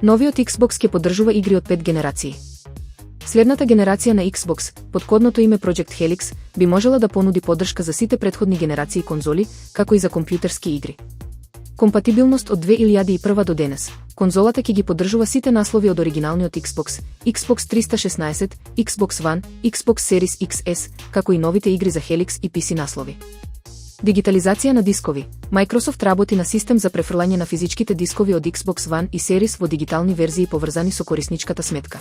Новиот Xbox ќе поддржува игри од 5 генерации. Следната генерација на Xbox, под кодното име Project Helix, би можела да понуди поддршка за сите претходни генерации конзоли, како и за компјутерски игри. Компатибилност од 2001 до денес. Конзолата ќе ги поддржува сите наслови од оригиналниот Xbox, Xbox 316, Xbox One, Xbox Series XS, како и новите игри за Helix и PC наслови. Дигитализација на дискови. Microsoft работи на систем за префрлање на физичките дискови од Xbox One и Series во дигитални верзии поврзани со корисничката сметка.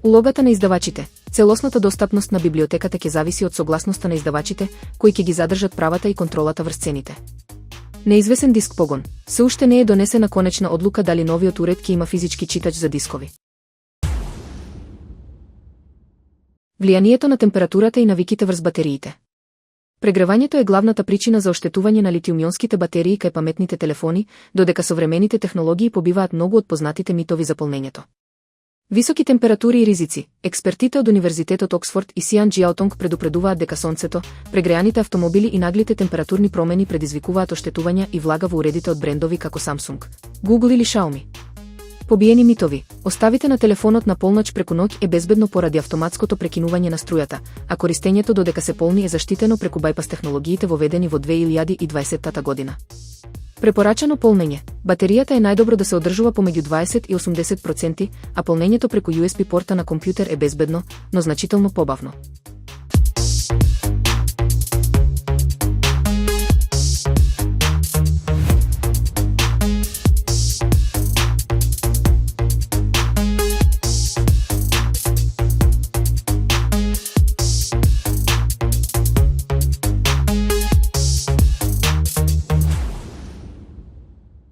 Улогата на издавачите. Целосната достапност на библиотеката ќе зависи од согласноста на издавачите, кои ќе ги задржат правата и контролата врз цените. Неизвесен диск погон. Се уште не е донесена конечна одлука дали новиот уред ќе има физички читач за дискови. Влијанието на температурата и навиките врз батериите. Прегревањето е главната причина за оштетување на литиумионските батерии кај паметните телефони, додека современите технологии побиваат многу од познатите митови за полнењето. Високи температури и ризици. Експертите од Универзитетот Оксфорд и Сиан Џиаотонг предупредуваат дека сонцето, прегреаните автомобили и наглите температурни промени предизвикуваат оштетувања и влага во уредите од брендови како Samsung, Google или Xiaomi. Побиени митови. Оставите на телефонот на полноќ преку ноќ е безбедно поради автоматското прекинување на струјата, а користењето додека се полни е заштитено преку байпас технологиите воведени во 2020 година. Препорачано полнење. Батеријата е најдобро да се одржува помеѓу 20 и 80%, а полнењето преку USB порта на компјутер е безбедно, но значително побавно.